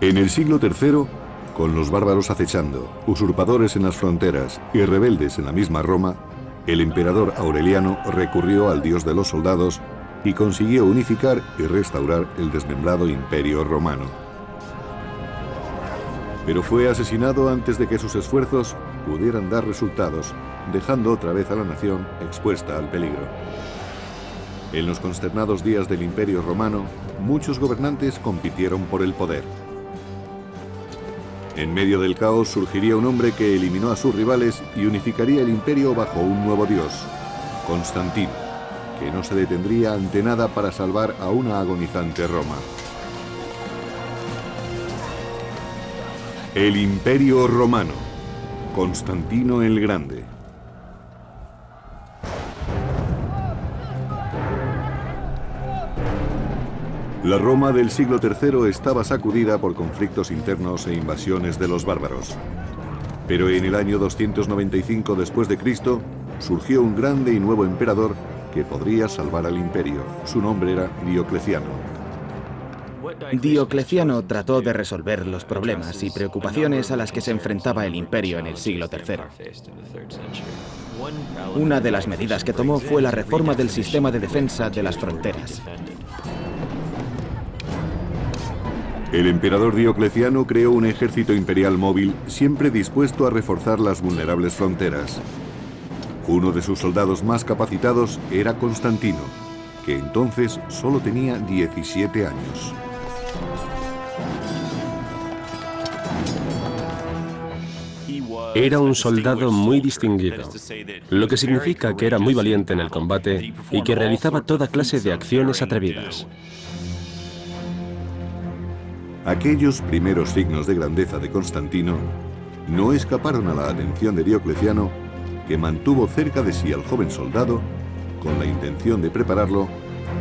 En el siglo III, con los bárbaros acechando, usurpadores en las fronteras y rebeldes en la misma Roma, el emperador Aureliano recurrió al dios de los soldados y consiguió unificar y restaurar el desmembrado Imperio Romano. Pero fue asesinado antes de que sus esfuerzos pudieran dar resultados, dejando otra vez a la nación expuesta al peligro. En los consternados días del Imperio Romano, muchos gobernantes compitieron por el poder. En medio del caos surgiría un hombre que eliminó a sus rivales y unificaría el imperio bajo un nuevo dios, Constantino, que no se detendría ante nada para salvar a una agonizante Roma. El Imperio Romano, Constantino el Grande. La Roma del siglo III estaba sacudida por conflictos internos e invasiones de los bárbaros. Pero en el año 295 después de Cristo surgió un grande y nuevo emperador que podría salvar al imperio. Su nombre era Diocleciano. Diocleciano trató de resolver los problemas y preocupaciones a las que se enfrentaba el imperio en el siglo III. Una de las medidas que tomó fue la reforma del sistema de defensa de las fronteras. El emperador Diocleciano creó un ejército imperial móvil siempre dispuesto a reforzar las vulnerables fronteras. Uno de sus soldados más capacitados era Constantino, que entonces solo tenía 17 años. Era un soldado muy distinguido, lo que significa que era muy valiente en el combate y que realizaba toda clase de acciones atrevidas. Aquellos primeros signos de grandeza de Constantino no escaparon a la atención de Diocleciano, que mantuvo cerca de sí al joven soldado con la intención de prepararlo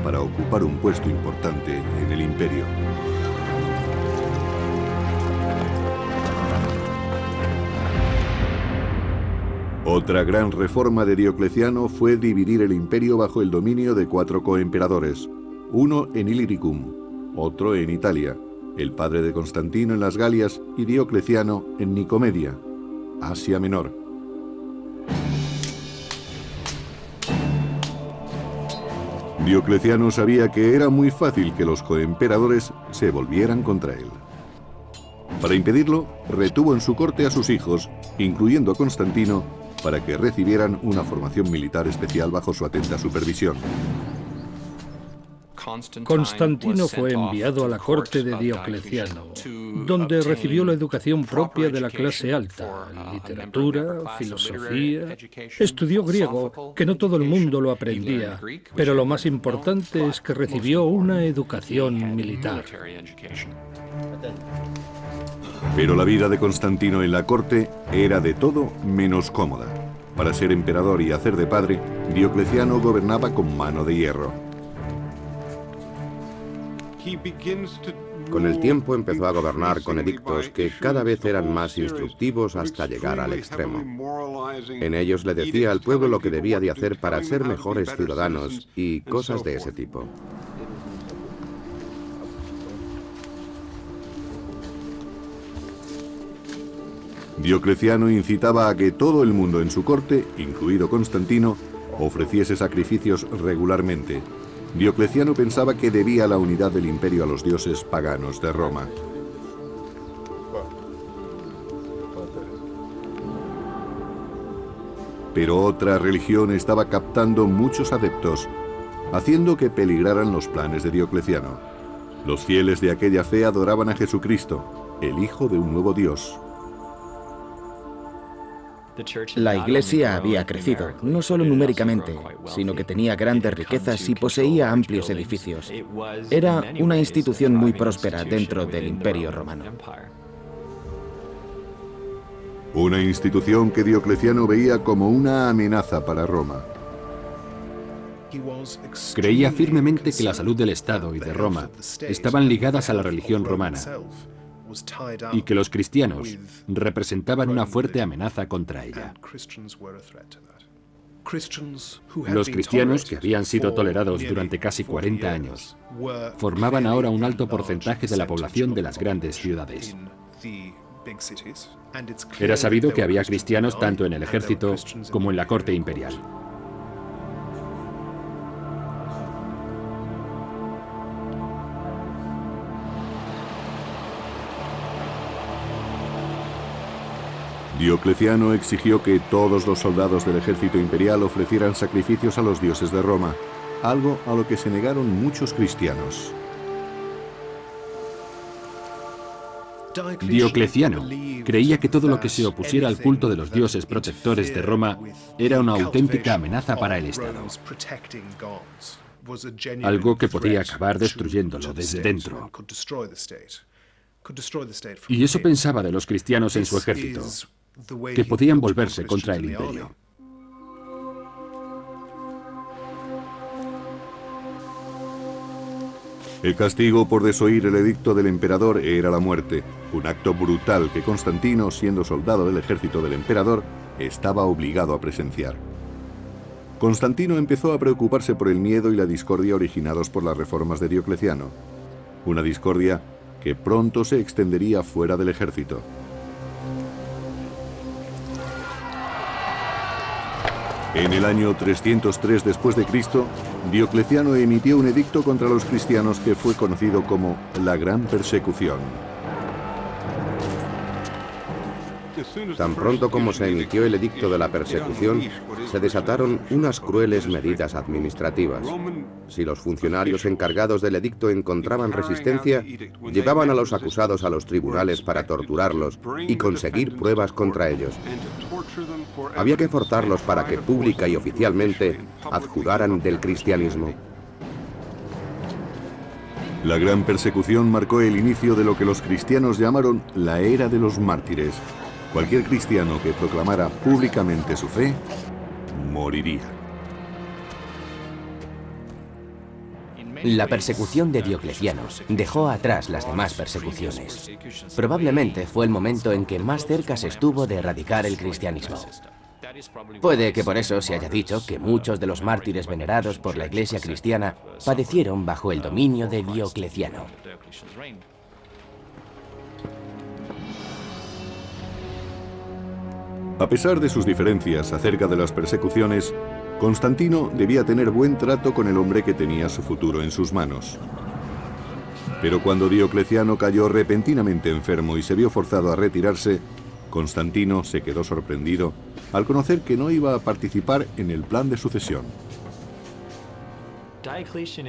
para ocupar un puesto importante en el imperio. Otra gran reforma de Diocleciano fue dividir el imperio bajo el dominio de 4 coemperadores, uno en Illyricum, otro en Italia, el padre de Constantino en las Galias y Diocleciano en Nicomedia, Asia Menor. Diocleciano sabía que era muy fácil que los coemperadores se volvieran contra él. Para impedirlo, retuvo en su corte a sus hijos, incluyendo a Constantino, para que recibieran una formación militar especial bajo su atenta supervisión. Constantino fue enviado a la corte de Diocleciano, donde recibió la educación propia de la clase alta, literatura, filosofía. Estudió griego, que no todo el mundo lo aprendía, pero lo más importante es que recibió una educación militar. Pero la vida de Constantino en la corte era de todo menos cómoda. Para ser emperador y hacer de padre, Diocleciano gobernaba con mano de hierro. Con el tiempo empezó a gobernar con edictos que cada vez eran más instructivos hasta llegar al extremo. En ellos le decía al pueblo lo que debía de hacer para ser mejores ciudadanos y cosas de ese tipo. Diocleciano incitaba a que todo el mundo en su corte, incluido Constantino, ofreciese sacrificios regularmente. Diocleciano pensaba que debía la unidad del imperio a los dioses paganos de Roma. Pero otra religión estaba captando muchos adeptos, haciendo que peligraran los planes de Diocleciano. Los fieles de aquella fe adoraban a Jesucristo, el Hijo de un nuevo Dios. La Iglesia había crecido, no solo numéricamente, sino que tenía grandes riquezas y poseía amplios edificios. Era una institución muy próspera dentro del Imperio Romano. Una institución que Diocleciano veía como una amenaza para Roma. Creía firmemente que la salud del Estado y de Roma estaban ligadas a la religión romana, y que los cristianos representaban una fuerte amenaza contra ella. Los cristianos, que habían sido tolerados durante casi 40 años, formaban ahora un alto porcentaje de la población de las grandes ciudades. Era sabido que había cristianos tanto en el ejército como en la corte imperial. Diocleciano exigió que todos los soldados del ejército imperial ofrecieran sacrificios a los dioses de Roma, algo a lo que se negaron muchos cristianos. Diocleciano creía que todo lo que se opusiera al culto de los dioses protectores de Roma era una auténtica amenaza para el Estado, algo que podía acabar destruyéndolo desde dentro. Y eso pensaba de los cristianos en su ejército, que podían volverse contra el imperio. El castigo por desoír el edicto del emperador era la muerte, un acto brutal que Constantino, siendo soldado del ejército del emperador, estaba obligado a presenciar. Constantino empezó a preocuparse por el miedo y la discordia originados por las reformas de Diocleciano, una discordia que pronto se extendería fuera del ejército. En el año 303 después de Cristo, Diocleciano emitió un edicto contra los cristianos que fue conocido como la Gran Persecución. Tan pronto como se emitió el edicto de la persecución, se desataron unas crueles medidas administrativas. Si los funcionarios encargados del edicto encontraban resistencia, llevaban a los acusados a los tribunales para torturarlos y conseguir pruebas contra ellos. Había que forzarlos para que pública y oficialmente adjuraran del cristianismo. La Gran Persecución marcó el inicio de lo que los cristianos llamaron la Era de los Mártires. Cualquier cristiano que proclamara públicamente su fe, moriría. La persecución de Diocleciano dejó atrás las demás persecuciones. Probablemente fue el momento en que más cerca se estuvo de erradicar el cristianismo. Puede que por eso se haya dicho que muchos de los mártires venerados por la Iglesia cristiana padecieron bajo el dominio de Diocleciano. A pesar de sus diferencias acerca de las persecuciones, Constantino debía tener buen trato con el hombre que tenía su futuro en sus manos. Pero cuando Diocleciano cayó repentinamente enfermo y se vio forzado a retirarse, Constantino se quedó sorprendido al conocer que no iba a participar en el plan de sucesión.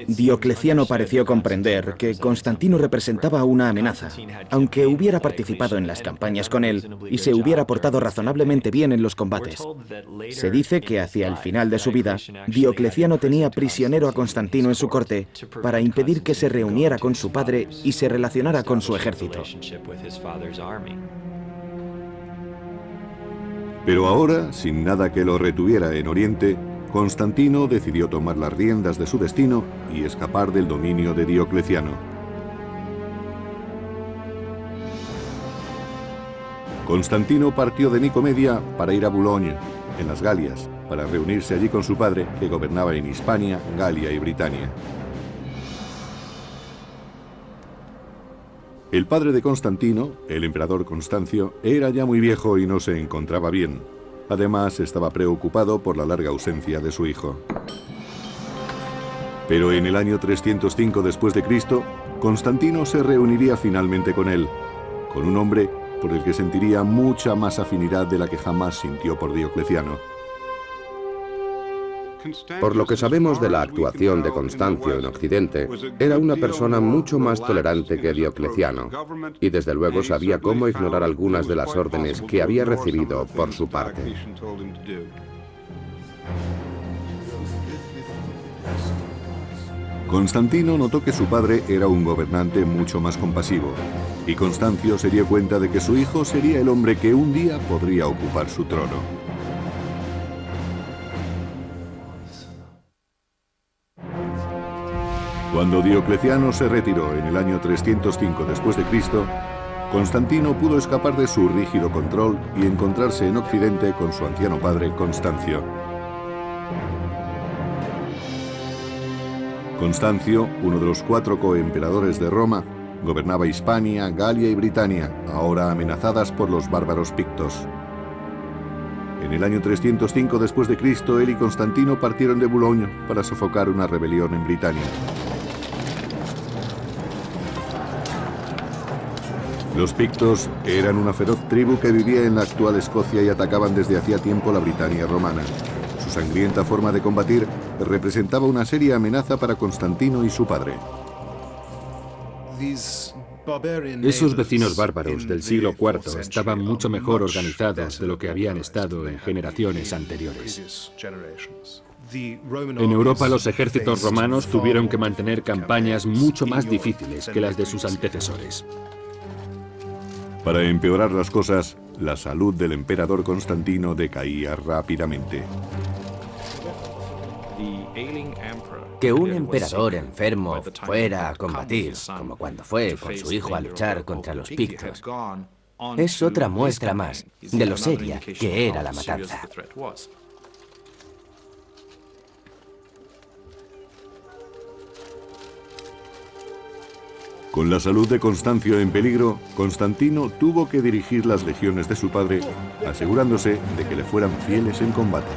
Diocleciano pareció comprender que Constantino representaba una amenaza, aunque hubiera participado en las campañas con él y se hubiera portado razonablemente bien en los combates. Se dice que hacia el final de su vida, Diocleciano tenía prisionero a Constantino en su corte para impedir que se reuniera con su padre y se relacionara con su ejército. Pero ahora, sin nada que lo retuviera en Oriente, Constantino decidió tomar las riendas de su destino y escapar del dominio de Diocleciano. Constantino partió de Nicomedia para ir a Boulogne, en las Galias, para reunirse allí con su padre, que gobernaba en Hispania, Galia y Britania. El padre de Constantino, el emperador Constancio, era ya muy viejo y no se encontraba bien. Además, estaba preocupado por la larga ausencia de su hijo. Pero en el año 305 después de Cristo, Constantino se reuniría finalmente con él, con un hombre por el que sentiría mucha más afinidad de la que jamás sintió por Diocleciano. Por lo que sabemos de la actuación de Constancio en Occidente, era una persona mucho más tolerante que Diocleciano, y desde luego sabía cómo ignorar algunas de las órdenes que había recibido por su parte. Constantino notó que su padre era un gobernante mucho más compasivo, y Constancio se dio cuenta de que su hijo sería el hombre que un día podría ocupar su trono. Cuando Diocleciano se retiró en el año 305 después de Cristo, Constantino pudo escapar de su rígido control y encontrarse en Occidente con su anciano padre Constancio. Constancio, uno de los 4 coemperadores de Roma, gobernaba Hispania, Galia y Britania, ahora amenazadas por los bárbaros pictos. En el año 305 después de Cristo, él y Constantino partieron de Boulogne para sofocar una rebelión en Britania. Los pictos eran una feroz tribu que vivía en la actual Escocia y atacaban desde hacía tiempo la Britania romana. Su sangrienta forma de combatir representaba una seria amenaza para Constantino y su padre. Esos vecinos bárbaros del siglo IV estaban mucho mejor organizados de lo que habían estado en generaciones anteriores. En Europa los ejércitos romanos tuvieron que mantener campañas mucho más difíciles que las de sus antecesores. Para empeorar las cosas, la salud del emperador Constantino decaía rápidamente. Que un emperador enfermo fuera a combatir, como cuando fue con su hijo a luchar contra los pictos, es otra muestra más de lo seria que era la matanza. Con la salud de Constancio en peligro, Constantino tuvo que dirigir las legiones de su padre, asegurándose de que le fueran fieles en combate.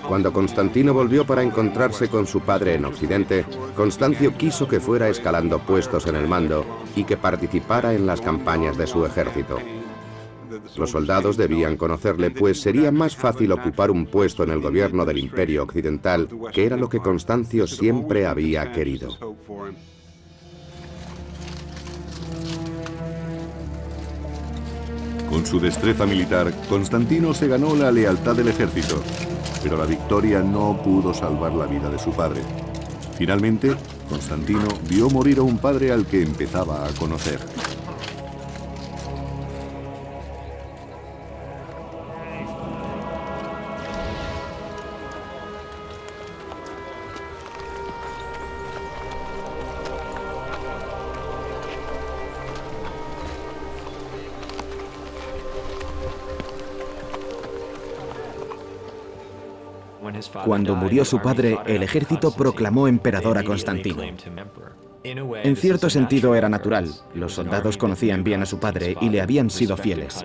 Cuando Constantino volvió para encontrarse con su padre en Occidente, Constancio quiso que fuera escalando puestos en el mando y que participara en las campañas de su ejército. Los soldados debían conocerle, pues sería más fácil ocupar un puesto en el gobierno del Imperio Occidental, que era lo que Constancio siempre había querido. Con su destreza militar, Constantino se ganó la lealtad del ejército, pero la victoria no pudo salvar la vida de su padre. Finalmente, Constantino vio morir a un padre al que empezaba a conocer. Cuando murió su padre, el ejército proclamó emperador a Constantino. En cierto sentido era natural. Los soldados conocían bien a su padre y le habían sido fieles.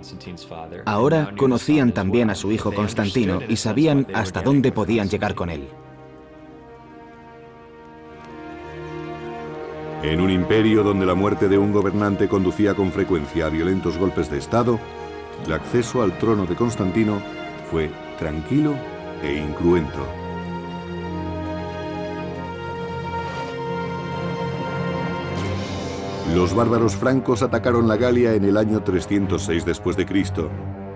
Ahora conocían también a su hijo Constantino y sabían hasta dónde podían llegar con él. En un imperio donde la muerte de un gobernante conducía con frecuencia a violentos golpes de Estado, el acceso al trono de Constantino fue tranquilo e incruento. Los bárbaros francos atacaron la Galia en el año 306 después de Cristo,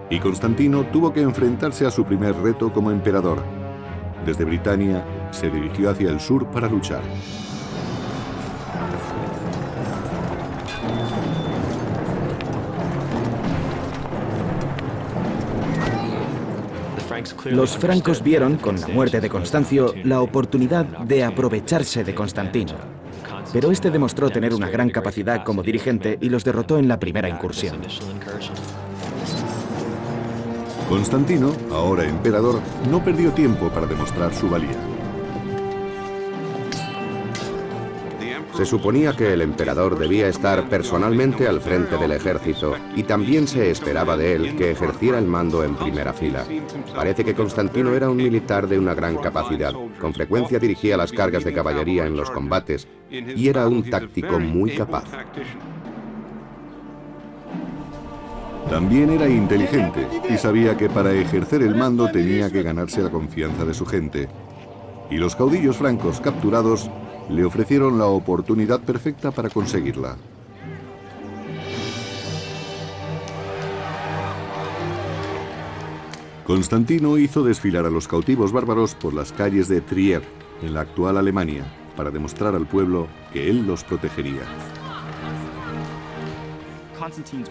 y Constantino tuvo que enfrentarse a su primer reto como emperador. Desde Britania se dirigió hacia el sur para luchar. Los francos vieron, con la muerte de Constancio, la oportunidad de aprovecharse de Constantino. Pero este demostró tener una gran capacidad como dirigente y los derrotó en la primera incursión. Constantino, ahora emperador, no perdió tiempo para demostrar su valía. Se suponía que el emperador debía estar personalmente al frente del ejército y también se esperaba de él que ejerciera el mando en primera fila. Parece que Constantino era un militar de una gran capacidad. Con frecuencia dirigía las cargas de caballería en los combates y era un táctico muy capaz. También era inteligente y sabía que para ejercer el mando tenía que ganarse la confianza de su gente. Y los caudillos francos capturados le ofrecieron la oportunidad perfecta para conseguirla. Constantino hizo desfilar a los cautivos bárbaros por las calles de Trier, en la actual Alemania, para demostrar al pueblo que él los protegería.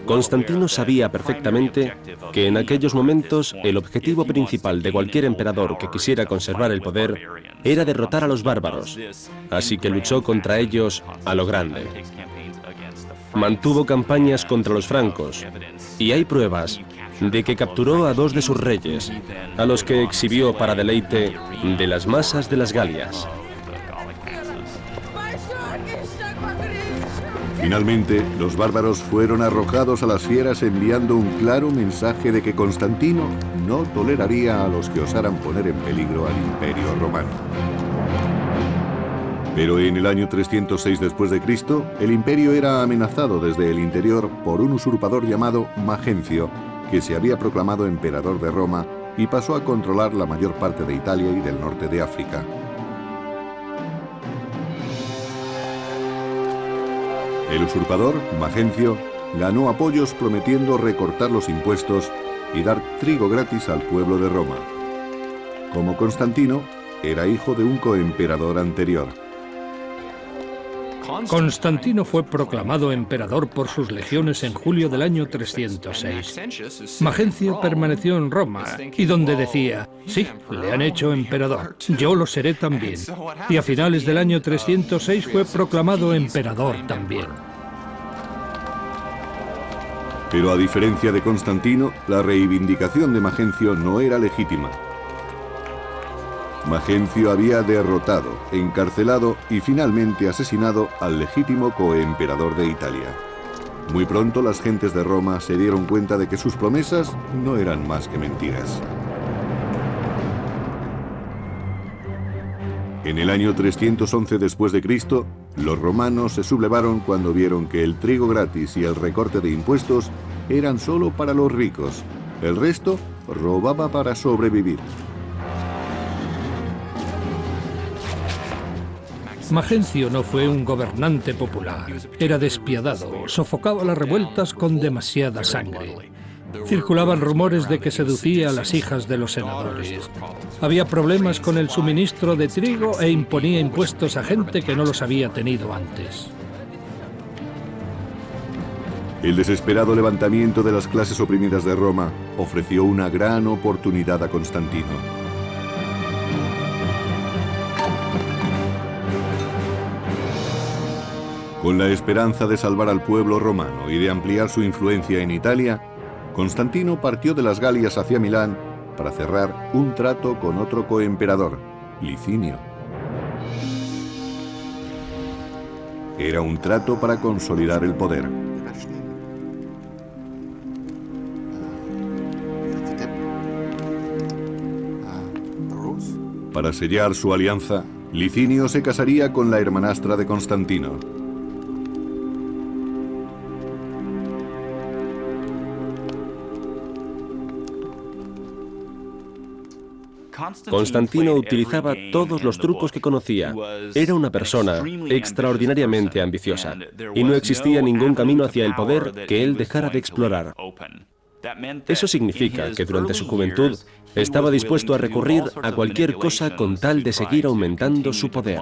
Constantino sabía perfectamente que en aquellos momentos el objetivo principal de cualquier emperador que quisiera conservar el poder era derrotar a los bárbaros, así que luchó contra ellos a lo grande. Mantuvo campañas contra los francos, y hay pruebas de que capturó a 2 de sus reyes, a los que exhibió para deleite de las masas de las Galias. Finalmente, los bárbaros fueron arrojados a las fieras enviando un claro mensaje de que Constantino no toleraría a los que osaran poner en peligro al Imperio Romano. Pero en el año 306 después de Cristo, el imperio era amenazado desde el interior por un usurpador llamado Magencio, que se había proclamado emperador de Roma y pasó a controlar la mayor parte de Italia y del norte de África. El usurpador, Magencio, ganó apoyos prometiendo recortar los impuestos y dar trigo gratis al pueblo de Roma. Como Constantino, era hijo de un coemperador anterior. Constantino fue proclamado emperador por sus legiones en julio del año 306. Magencio permaneció en Roma y donde decía, sí, le han hecho emperador, yo lo seré también. Y a finales del año 306 fue proclamado emperador también. Pero a diferencia de Constantino, la reivindicación de Magencio no era legítima. Magencio había derrotado, encarcelado y finalmente asesinado al legítimo coemperador de Italia. Muy pronto las gentes de Roma se dieron cuenta de que sus promesas no eran más que mentiras. En el año 311 después de Cristo, los romanos se sublevaron cuando vieron que el trigo gratis y el recorte de impuestos eran solo para los ricos. El resto robaba para sobrevivir. Magencio no fue un gobernante popular. Era despiadado, sofocaba las revueltas con demasiada sangre. Circulaban rumores de que seducía a las hijas de los senadores. Había problemas con el suministro de trigo e imponía impuestos a gente que no los había tenido antes. El desesperado levantamiento de las clases oprimidas de Roma ofreció una gran oportunidad a Constantino. Con la esperanza de salvar al pueblo romano y de ampliar su influencia en Italia, Constantino partió de las Galias hacia Milán para cerrar un trato con otro coemperador, Licinio. Era un trato para consolidar el poder. Para sellar su alianza, Licinio se casaría con la hermanastra de Constantino. Constantino utilizaba todos los trucos que conocía. Era una persona extraordinariamente ambiciosa y no existía ningún camino hacia el poder que él dejara de explorar. Eso significa que durante su juventud estaba dispuesto a recurrir a cualquier cosa con tal de seguir aumentando su poder.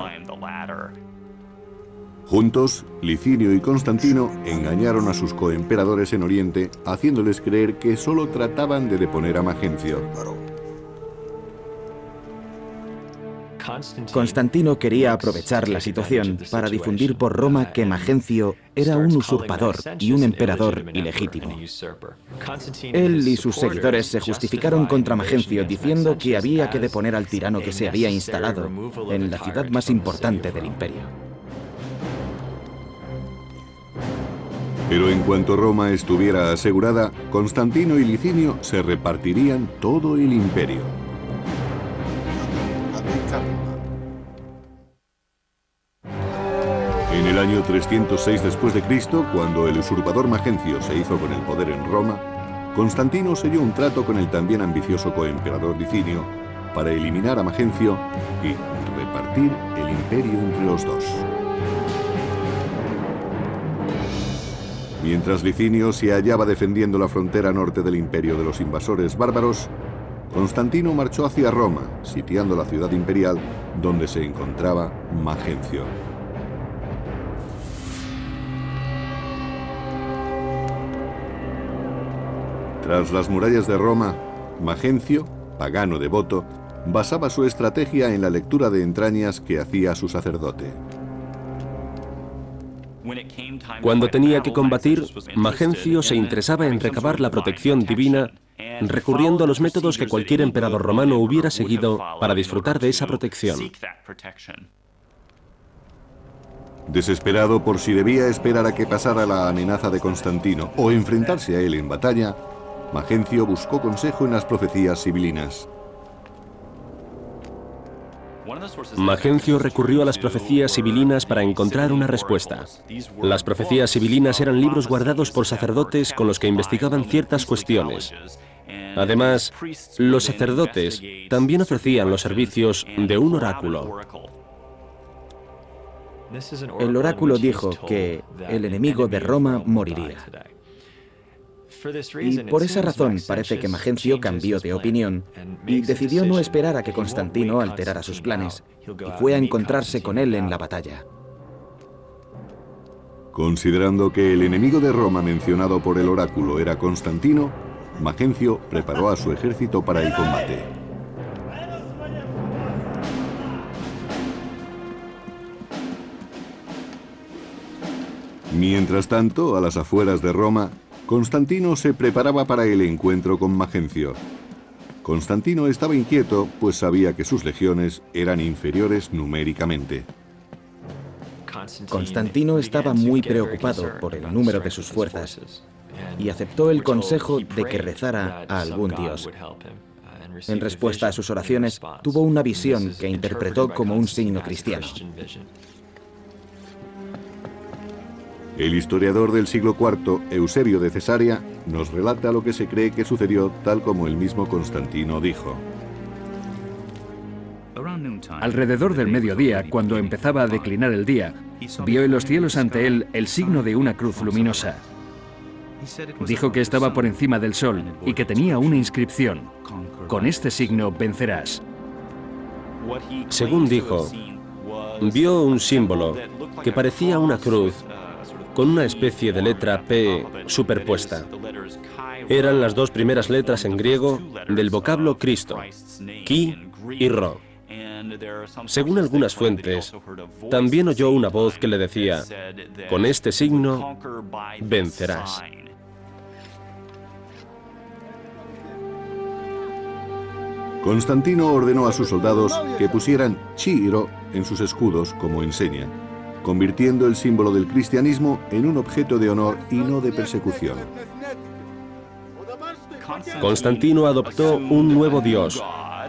Juntos, Licinio y Constantino engañaron a sus coemperadores en Oriente, haciéndoles creer que solo trataban de deponer a Magencio. Constantino quería aprovechar la situación para difundir por Roma que Magencio era un usurpador y un emperador ilegítimo. Él y sus seguidores se justificaron contra Magencio diciendo que había que deponer al tirano que se había instalado en la ciudad más importante del imperio. Pero en cuanto Roma estuviera asegurada, Constantino y Licinio se repartirían todo el imperio. En el año 306 después de Cristo, cuando el usurpador Magencio se hizo con el poder en Roma, Constantino selló un trato con el también ambicioso coemperador Licinio para eliminar a Magencio y repartir el imperio entre los dos. Mientras Licinio se hallaba defendiendo la frontera norte del imperio de los invasores bárbaros, Constantino marchó hacia Roma, sitiando la ciudad imperial donde se encontraba Magencio. Tras las murallas de Roma, Magencio, pagano devoto, basaba su estrategia en la lectura de entrañas que hacía su sacerdote. Cuando tenía que combatir, Magencio se interesaba en recabar la protección divina recurriendo a los métodos que cualquier emperador romano hubiera seguido para disfrutar de esa protección. Desesperado por si debía esperar a que pasara la amenaza de Constantino o enfrentarse a él en batalla, Magencio buscó consejo en las profecías sibilinas. Magencio recurrió a las profecías sibilinas para encontrar una respuesta. Las profecías sibilinas eran libros guardados por sacerdotes con los que investigaban ciertas cuestiones. Además, los sacerdotes también ofrecían los servicios de un oráculo. El oráculo dijo que el enemigo de Roma moriría. Y por esa razón parece que Magencio cambió de opinión y decidió no esperar a que Constantino alterara sus planes, y fue a encontrarse con él en la batalla. Considerando que el enemigo de Roma mencionado por el oráculo era Constantino, Magencio preparó a su ejército para el combate. Mientras tanto, a las afueras de Roma, Constantino se preparaba para el encuentro con Magencio. Constantino estaba inquieto, pues sabía que sus legiones eran inferiores numéricamente. Constantino estaba muy preocupado por el número de sus fuerzas y aceptó el consejo de que rezara a algún dios. En respuesta a sus oraciones, tuvo una visión que interpretó como un signo cristiano. El historiador del siglo IV, Eusebio de Cesarea, nos relata lo que se cree que sucedió tal como el mismo Constantino dijo. Alrededor del mediodía, cuando empezaba a declinar el día, vio en los cielos ante él el signo de una cruz luminosa. Dijo que estaba por encima del sol y que tenía una inscripción: con este signo vencerás. Según dijo, vio un símbolo que parecía una cruz con una especie de letra P superpuesta. Eran las dos primeras letras en griego del vocablo Cristo, Ki y Ro. Según algunas fuentes, también oyó una voz que le decía: con este signo vencerás. Constantino ordenó a sus soldados que pusieran Chi y Ro en sus escudos como enseña, convirtiendo el símbolo del cristianismo en un objeto de honor y no de persecución. Constantino adoptó un nuevo dios,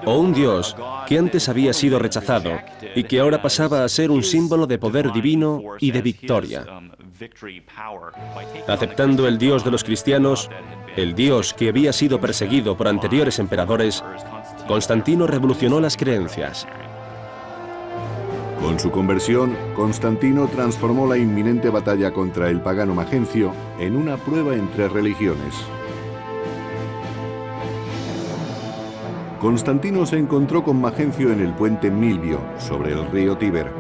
o un dios que antes había sido rechazado y que ahora pasaba a ser un símbolo de poder divino y de victoria. Aceptando el dios de los cristianos, el dios que había sido perseguido por anteriores emperadores, Constantino revolucionó las creencias. Con su conversión, Constantino transformó la inminente batalla contra el pagano Magencio en una prueba entre religiones. Constantino se encontró con Magencio en el puente Milvio, sobre el río Tíber.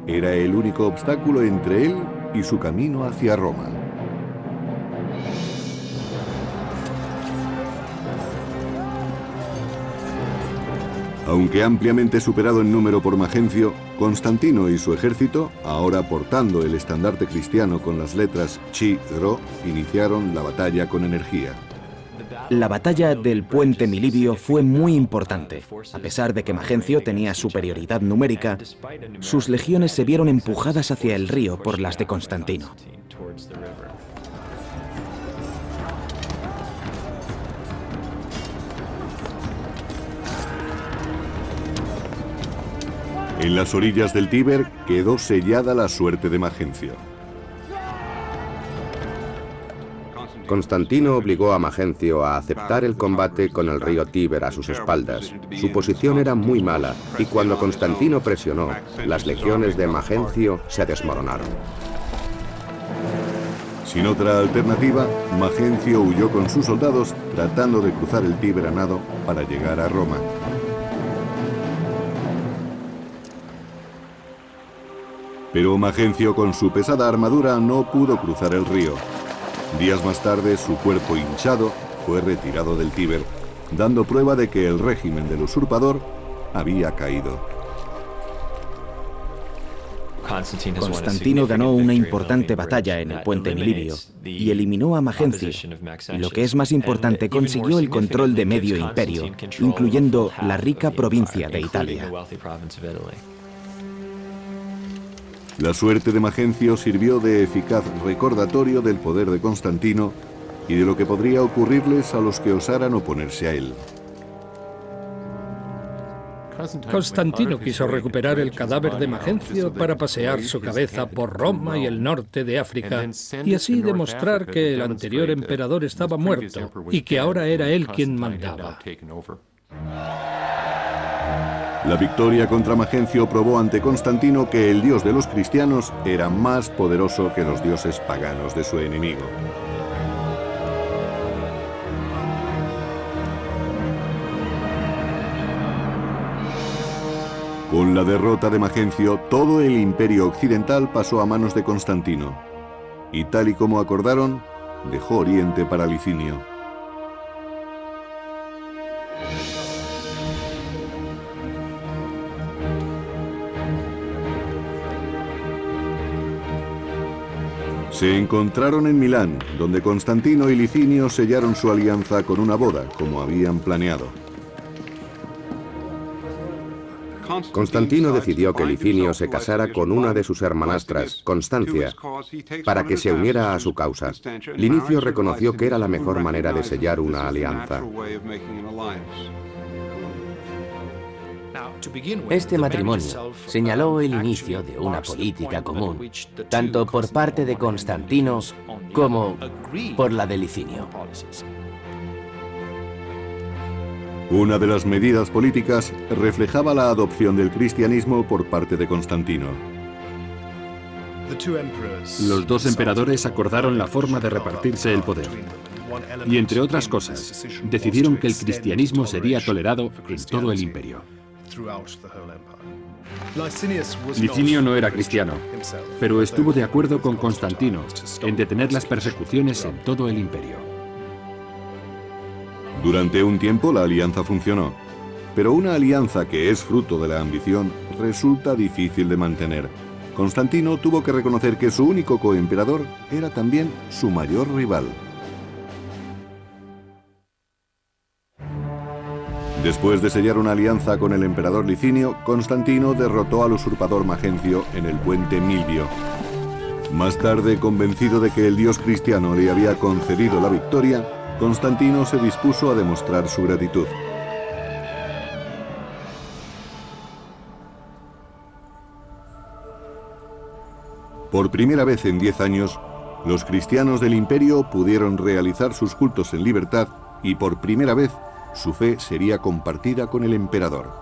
Era el único obstáculo entre él y su camino hacia Roma. Aunque ampliamente superado en número por Magencio, Constantino y su ejército, ahora portando el estandarte cristiano con las letras Chi y Ro, iniciaron la batalla con energía. La batalla del puente Milivio fue muy importante. A pesar de que Magencio tenía superioridad numérica, sus legiones se vieron empujadas hacia el río por las de Constantino. En las orillas del Tíber quedó sellada la suerte de Magencio. Constantino obligó a Magencio a aceptar el combate con el río Tíber a sus espaldas. Su posición era muy mala y cuando Constantino presionó, las legiones de Magencio se desmoronaron. Sin otra alternativa, Magencio huyó con sus soldados tratando de cruzar el Tíber a nado para llegar a Roma. Pero Magencio con su pesada armadura no pudo cruzar el río. Días más tarde, su cuerpo hinchado fue retirado del Tíber, dando prueba de que el régimen del usurpador había caído. Constantino ganó una importante batalla en el puente Milivio y eliminó a Magencio. Y lo que es más importante, consiguió el control de medio imperio, incluyendo la rica provincia de Italia. La suerte de Magencio sirvió de eficaz recordatorio del poder de Constantino y de lo que podría ocurrirles a los que osaran oponerse a él. Constantino quiso recuperar el cadáver de Magencio para pasear su cabeza por Roma y el norte de África, y así demostrar que el anterior emperador estaba muerto y que ahora era él quien mandaba. La victoria contra Magencio probó ante Constantino que el dios de los cristianos era más poderoso que los dioses paganos de su enemigo. Con la derrota de Magencio, todo el imperio occidental pasó a manos de Constantino, y tal y como acordaron, dejó Oriente para Licinio. Se encontraron en Milán, donde Constantino y Licinio sellaron su alianza con una boda, como habían planeado. Constantino decidió que Licinio se casara con una de sus hermanastras, Constancia, para que se uniera a su causa. Linicio reconoció que era la mejor manera de sellar una alianza. Este matrimonio señaló el inicio de una política común, tanto por parte de Constantino como por la de Licinio. Una de las medidas políticas reflejaba la adopción del cristianismo por parte de Constantino. Los dos emperadores acordaron la forma de repartirse el poder. Y entre otras cosas, decidieron que el cristianismo sería tolerado en todo el imperio. Licinio no era cristiano, pero estuvo de acuerdo con Constantino en detener las persecuciones en todo el imperio. Durante un tiempo la alianza funcionó, pero una alianza que es fruto de la ambición resulta difícil de mantener. Constantino tuvo que reconocer que su único coemperador era también su mayor rival. Después de sellar una alianza con el emperador Licinio, Constantino derrotó al usurpador Magencio en el puente Milvio. Más tarde, convencido de que el dios cristiano le había concedido la victoria, Constantino se dispuso a demostrar su gratitud. Por primera vez en 10 años, los cristianos del imperio pudieron realizar sus cultos en libertad y por primera vez su fe sería compartida con el emperador.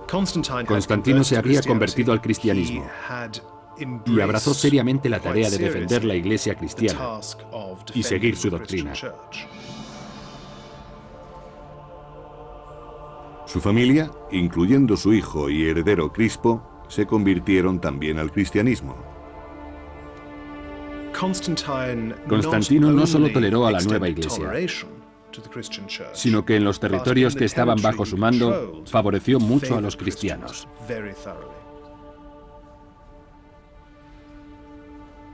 Constantino se había convertido al cristianismo y abrazó seriamente la tarea de defender la Iglesia cristiana y seguir su doctrina. Su familia, incluyendo su hijo y heredero Crispo, se convirtieron también al cristianismo. Constantino no solo toleró a la nueva Iglesia, sino que en los territorios que estaban bajo su mando favoreció mucho a los cristianos.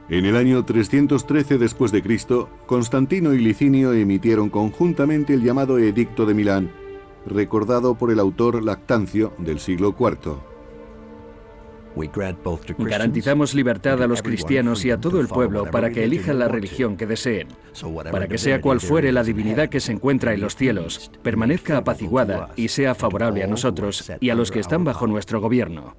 En el año 313 después de Cristo, Constantino y Licinio emitieron conjuntamente el llamado Edicto de Milán, recordado por el autor Lactancio del siglo IV. Garantizamos libertad a los cristianos y a todo el pueblo para que elijan la religión que deseen, para que sea cual fuere la divinidad que se encuentra en los cielos, permanezca apaciguada y sea favorable a nosotros y a los que están bajo nuestro gobierno.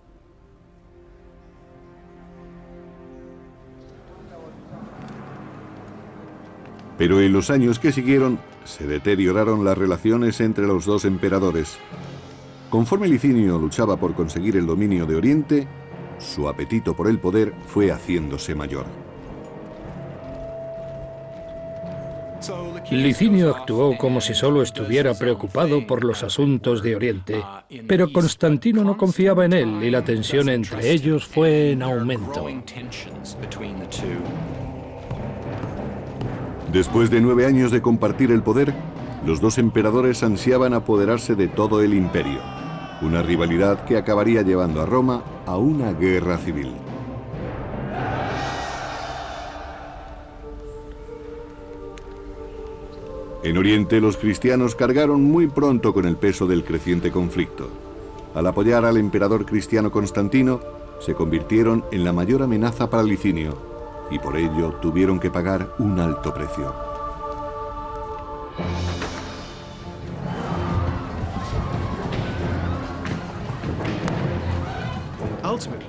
Pero en los años que siguieron, se deterioraron las relaciones entre los dos emperadores. Conforme Licinio luchaba por conseguir el dominio de Oriente, su apetito por el poder fue haciéndose mayor. Licinio actuó como si solo estuviera preocupado por los asuntos de Oriente, pero Constantino no confiaba en él y la tensión entre ellos fue en aumento. Después de 9 años de compartir el poder, los dos emperadores ansiaban apoderarse de todo el imperio. una rivalidad que acabaría llevando a Roma a una guerra civil. En Oriente, los cristianos cargaron muy pronto con el peso del creciente conflicto. Al apoyar al emperador cristiano Constantino, se convirtieron en la mayor amenaza para Licinio, y por ello tuvieron que pagar un alto precio.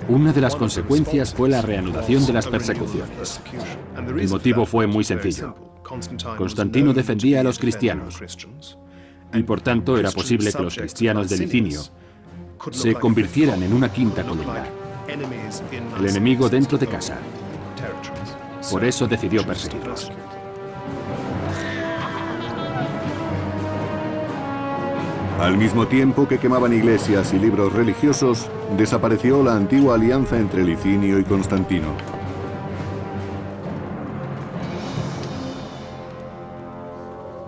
Una de las consecuencias fue la reanudación de las persecuciones. El motivo fue muy sencillo. Constantino defendía a los cristianos, y por tanto era posible que los cristianos de Licinio se convirtieran en una quinta columna, el enemigo dentro de casa. Por eso decidió perseguirlos. Al mismo tiempo que quemaban iglesias y libros religiosos, desapareció la antigua alianza entre Licinio y Constantino.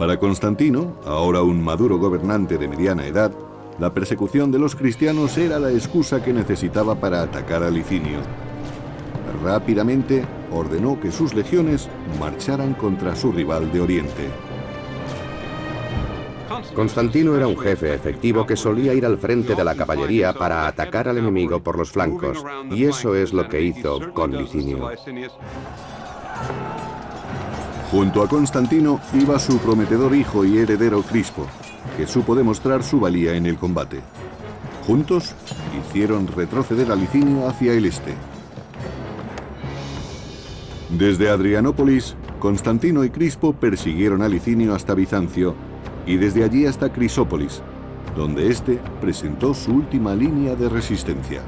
Para Constantino, ahora un maduro gobernante de mediana edad, la persecución de los cristianos era la excusa que necesitaba para atacar a Licinio. Rápidamente ordenó que sus legiones marcharan contra su rival de Oriente. Constantino era un jefe efectivo que solía ir al frente de la caballería para atacar al enemigo por los flancos, y eso es lo que hizo con Licinio. Junto a Constantino iba su prometedor hijo y heredero Crispo, que supo demostrar su valía en el combate. Juntos hicieron retroceder a Licinio hacia el este. Desde Adrianópolis, Constantino y Crispo persiguieron a Licinio hasta Bizancio y desde allí hasta Crisópolis, donde éste presentó su última línea de resistencia.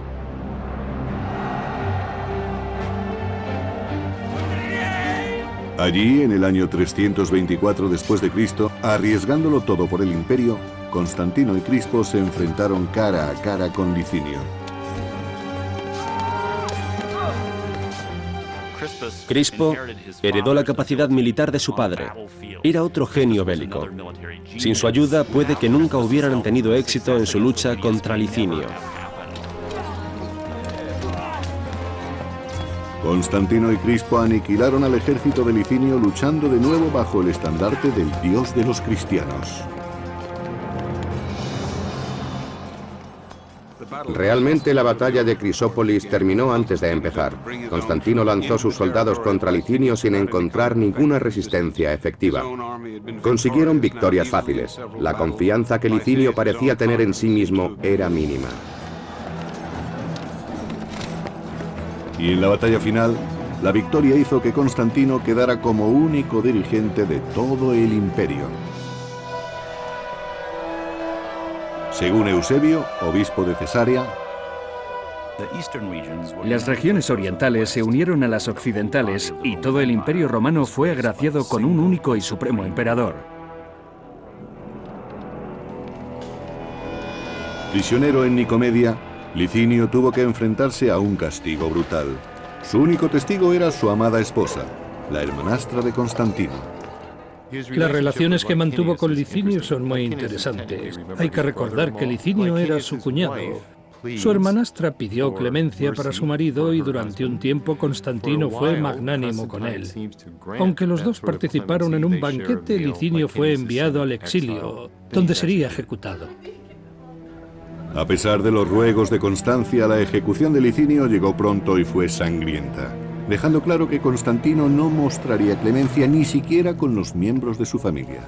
Allí, en el año 324 después de Cristo, arriesgándolo todo por el imperio, Constantino y Crispo se enfrentaron cara a cara con Licinio. Crispo heredó la capacidad militar de su padre. Era otro genio bélico. Sin su ayuda, puede que nunca hubieran tenido éxito en su lucha contra Licinio. Constantino y Crispo aniquilaron al ejército de Licinio luchando de nuevo bajo el estandarte del dios de los cristianos. Realmente la batalla de Crisópolis terminó antes de empezar. Constantino lanzó sus soldados contra Licinio sin encontrar ninguna resistencia efectiva. Consiguieron victorias fáciles. La confianza que Licinio parecía tener en sí mismo era mínima. Y en la batalla final, la victoria hizo que Constantino quedara como único dirigente de todo el imperio. Según Eusebio, obispo de Cesarea, las regiones orientales se unieron a las occidentales y todo el imperio romano fue agraciado con un único y supremo emperador. Prisionero en Nicomedia, Licinio tuvo que enfrentarse a un castigo brutal. Su único testigo era su amada esposa, la hermanastra de Constantino. Las relaciones que mantuvo con Licinio son muy interesantes. Hay que recordar que Licinio era su cuñado. Su hermanastra pidió clemencia para su marido y durante un tiempo Constantino fue magnánimo con él. Aunque los dos participaron en un banquete, Licinio fue enviado al exilio, donde sería ejecutado. A pesar de los ruegos de Constancia, la ejecución de Licinio llegó pronto y fue sangrienta, dejando claro que Constantino no mostraría clemencia ni siquiera con los miembros de su familia.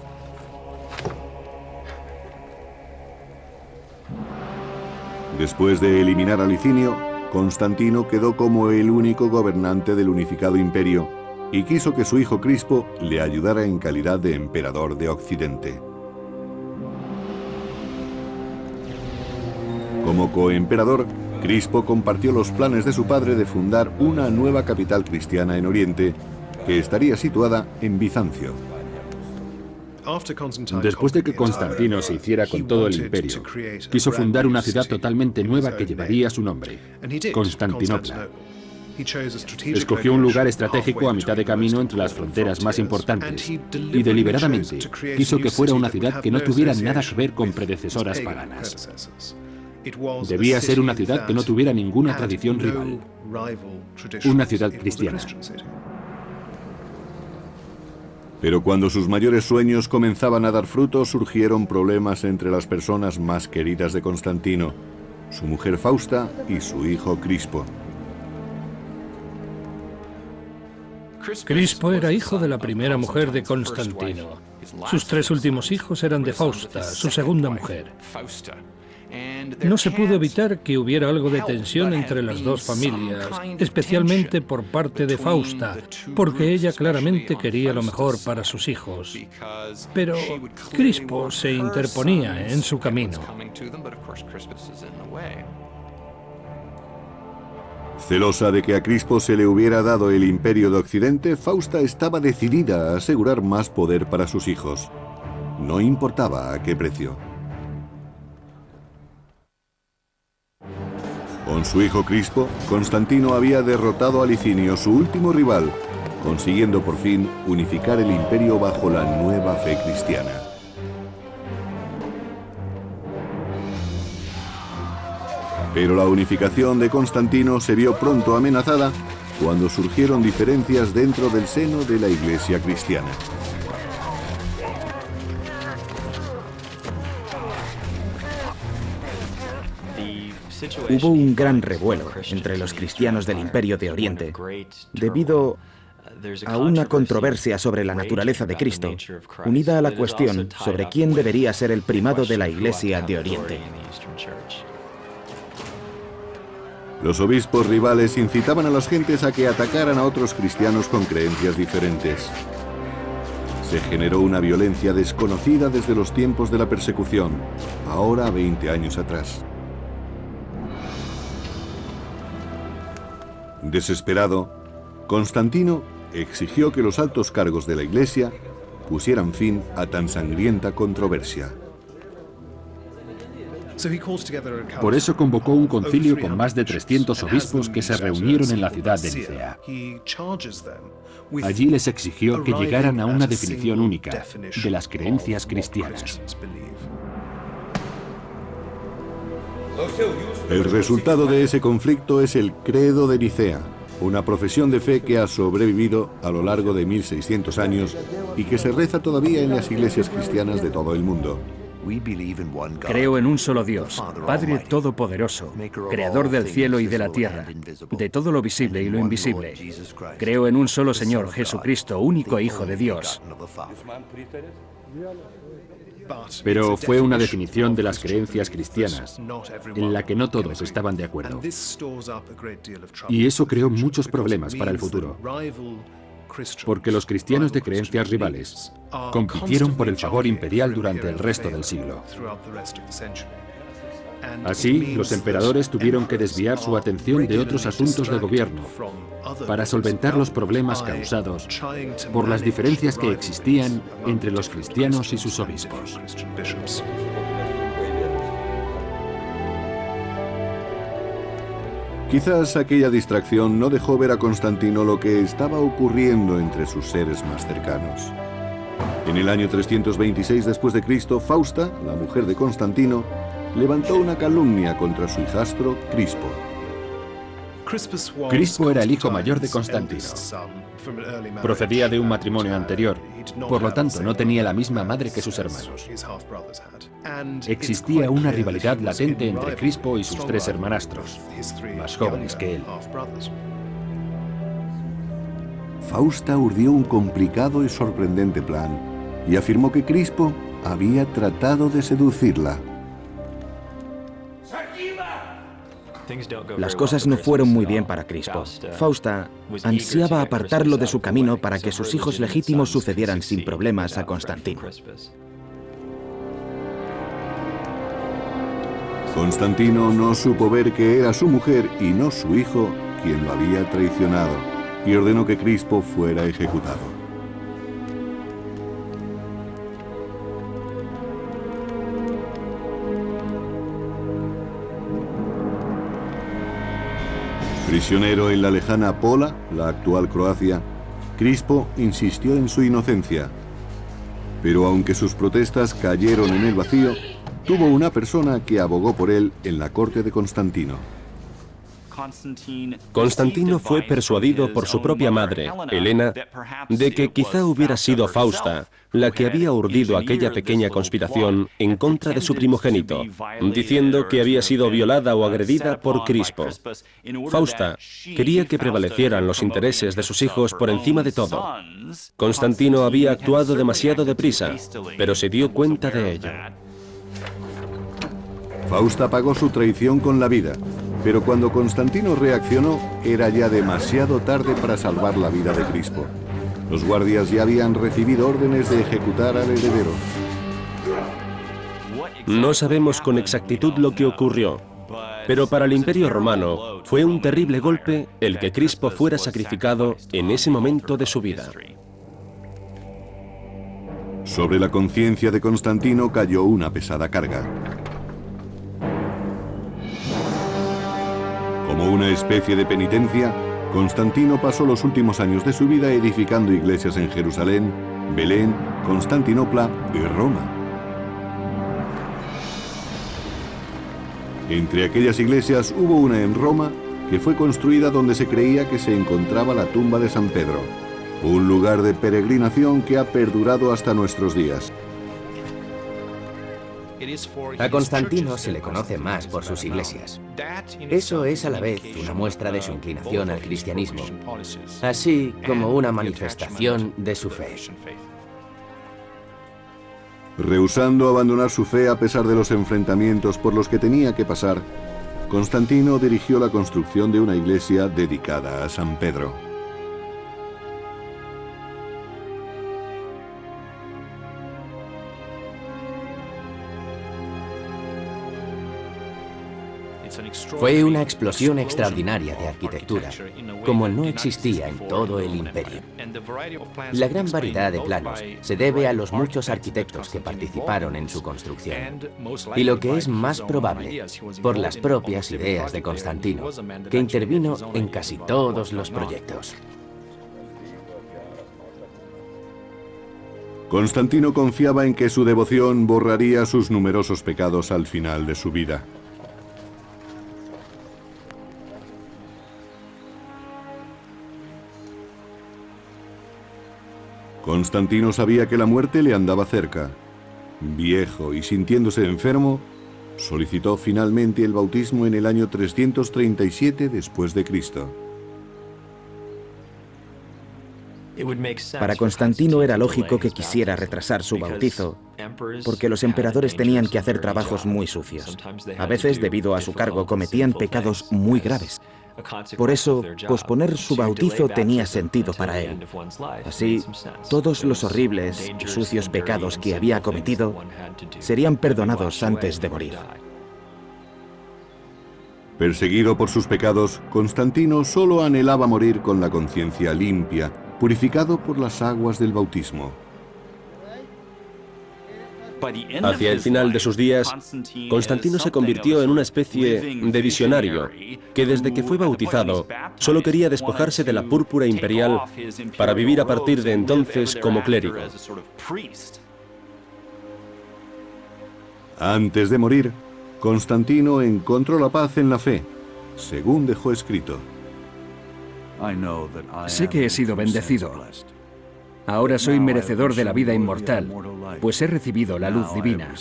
Después de eliminar a Licinio, Constantino quedó como el único gobernante del unificado imperio y quiso que su hijo Crispo le ayudara en calidad de emperador de Occidente. Como coemperador, Crispo compartió los planes de su padre de fundar una nueva capital cristiana en Oriente, que estaría situada en Bizancio. Después de que Constantino se hiciera con todo el imperio, quiso fundar una ciudad totalmente nueva que llevaría su nombre, Constantinopla. Escogió un lugar estratégico a mitad de camino entre las fronteras más importantes y deliberadamente quiso que fuera una ciudad que no tuviera nada que ver con predecesoras paganas. Debía ser una ciudad que no tuviera ninguna tradición rival. Una ciudad cristiana. Pero cuando sus mayores sueños comenzaban a dar fruto, surgieron problemas entre las personas más queridas de Constantino, su mujer Fausta y su hijo Crispo. Crispo era hijo de la primera mujer de Constantino. Sus 3 últimos hijos eran de Fausta, su segunda mujer. No se pudo evitar que hubiera algo de tensión entre las dos familias, especialmente por parte de Fausta, porque ella claramente quería lo mejor para sus hijos. Pero Crispo se interponía en su camino. Celosa de que a Crispo se le hubiera dado el imperio de Occidente, Fausta estaba decidida a asegurar más poder para sus hijos. No importaba a qué precio. Con su hijo Crispo, Constantino había derrotado a Licinio, su último rival, consiguiendo por fin unificar el imperio bajo la nueva fe cristiana. Pero la unificación de Constantino se vio pronto amenazada cuando surgieron diferencias dentro del seno de la Iglesia cristiana. Hubo un gran revuelo entre los cristianos del Imperio de Oriente debido a una controversia sobre la naturaleza de Cristo, unida a la cuestión sobre quién debería ser el primado de la Iglesia de Oriente. Los obispos rivales incitaban a las gentes a que atacaran a otros cristianos con creencias diferentes. Se generó una violencia desconocida desde los tiempos de la persecución, ahora 20 años atrás. Desesperado, Constantino exigió que los altos cargos de la Iglesia pusieran fin a tan sangrienta controversia. Por eso convocó un concilio con más de 300 obispos que se reunieron en la ciudad de Nicea. Allí les exigió que llegaran a una definición única de las creencias cristianas. El resultado de ese conflicto es el Credo de Nicea, una profesión de fe que ha sobrevivido a lo largo de 1600 años y que se reza todavía en las iglesias cristianas de todo el mundo. Creo en un solo Dios, Padre Todopoderoso, Creador del cielo y de la tierra, de todo lo visible y lo invisible. Creo en un solo Señor, Jesucristo, único Hijo de Dios. Pero fue una definición de las creencias cristianas, en la que no todos estaban de acuerdo. Y eso creó muchos problemas para el futuro, porque los cristianos de creencias rivales compitieron por el favor imperial durante el resto del siglo. Así, los emperadores tuvieron que desviar su atención de otros asuntos de gobierno para solventar los problemas causados por las diferencias que existían entre los cristianos y sus obispos. Quizás aquella distracción no dejó ver a Constantino lo que estaba ocurriendo entre sus seres más cercanos. En el año 326 después de Cristo, Fausta, la mujer de Constantino, levantó una calumnia contra su hijastro Crispo. Crispo era el hijo mayor de Constantino. Procedía de un matrimonio anterior, por lo tanto no tenía la misma madre que sus hermanos. Existía una rivalidad latente entre Crispo y sus 3 hermanastros, más jóvenes que él. Fausta urdió un complicado y sorprendente plan y afirmó que Crispo había tratado de seducirla. Las cosas no fueron muy bien para Crispo. Fausta ansiaba apartarlo de su camino para que sus hijos legítimos sucedieran sin problemas a Constantino. Constantino no supo ver que era su mujer y no su hijo quien lo había traicionado, y ordenó que Crispo fuera ejecutado. Prisionero en la lejana Pola, la actual Croacia, Crispo insistió en su inocencia. Pero aunque sus protestas cayeron en el vacío, tuvo una persona que abogó por él en la corte de Constantino. Constantino fue persuadido por su propia madre, Helena, de que quizá hubiera sido Fausta la que había urdido aquella pequeña conspiración en contra de su primogénito, diciendo que había sido violada o agredida por Crispo. Fausta quería que prevalecieran los intereses de sus hijos por encima de todo. Constantino había actuado demasiado deprisa, pero se dio cuenta de ello. Fausta pagó su traición con la vida, pero cuando Constantino reaccionó, era ya demasiado tarde para salvar la vida de Crispo. Los guardias ya habían recibido órdenes de ejecutar al heredero. No sabemos con exactitud lo que ocurrió, pero para el Imperio Romano fue un terrible golpe el que Crispo fuera sacrificado en ese momento de su vida. Sobre la conciencia de Constantino cayó una pesada carga. Como una especie de penitencia, Constantino pasó los últimos años de su vida edificando iglesias en Jerusalén, Belén, Constantinopla y Roma. Entre aquellas iglesias hubo una en Roma que fue construida donde se creía que se encontraba la tumba de San Pedro, un lugar de peregrinación que ha perdurado hasta nuestros días. A Constantino se le conoce más por sus iglesias. Eso es a la vez una muestra de su inclinación al cristianismo, así como una manifestación de su fe. Rehusando abandonar su fe a pesar de los enfrentamientos por los que tenía que pasar, Constantino dirigió la construcción de una iglesia dedicada a San Pedro. Fue una explosión extraordinaria de arquitectura, como no existía en todo el imperio. La gran variedad de planos se debe a los muchos arquitectos que participaron en su construcción. Y lo que es más probable, por las propias ideas de Constantino, que intervino en casi todos los proyectos. Constantino confiaba en que su devoción borraría sus numerosos pecados al final de su vida. Constantino sabía que la muerte le andaba cerca. Viejo y sintiéndose enfermo, solicitó finalmente el bautismo en el año 337 después de Cristo. Para Constantino era lógico que quisiera retrasar su bautizo, porque los emperadores tenían que hacer trabajos muy sucios. A veces, debido a su cargo, cometían pecados muy graves. Por eso, posponer su bautizo tenía sentido para él. Así, todos los horribles y sucios pecados que había cometido serían perdonados antes de morir. Perseguido por sus pecados, Constantino solo anhelaba morir con la conciencia limpia, purificado por las aguas del bautismo. Hacia el final de sus días, Constantino se convirtió en una especie de visionario que desde que fue bautizado solo quería despojarse de la púrpura imperial para vivir a partir de entonces como clérigo. Antes de morir, Constantino encontró la paz en la fe, según dejó escrito. Sé que he sido bendecido. Ahora soy merecedor de la vida inmortal, pues he recibido la luz divina.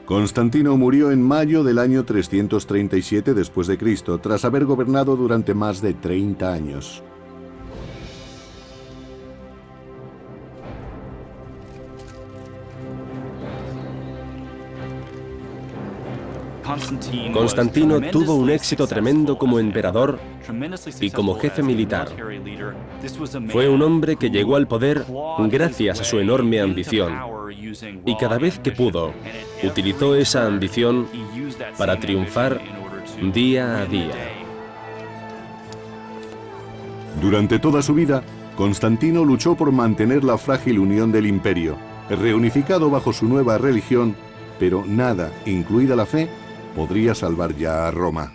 Constantino murió en mayo del año 337 después de Cristo, tras haber gobernado durante más de 30 años. Constantino tuvo un éxito tremendo como emperador y como jefe militar. Fue un hombre que llegó al poder gracias a su enorme ambición, y cada vez que pudo, utilizó esa ambición para triunfar día a día. Durante toda su vida, Constantino luchó por mantener la frágil unión del imperio, reunificado bajo su nueva religión, pero nada, incluida la fe, podría salvar ya a Roma.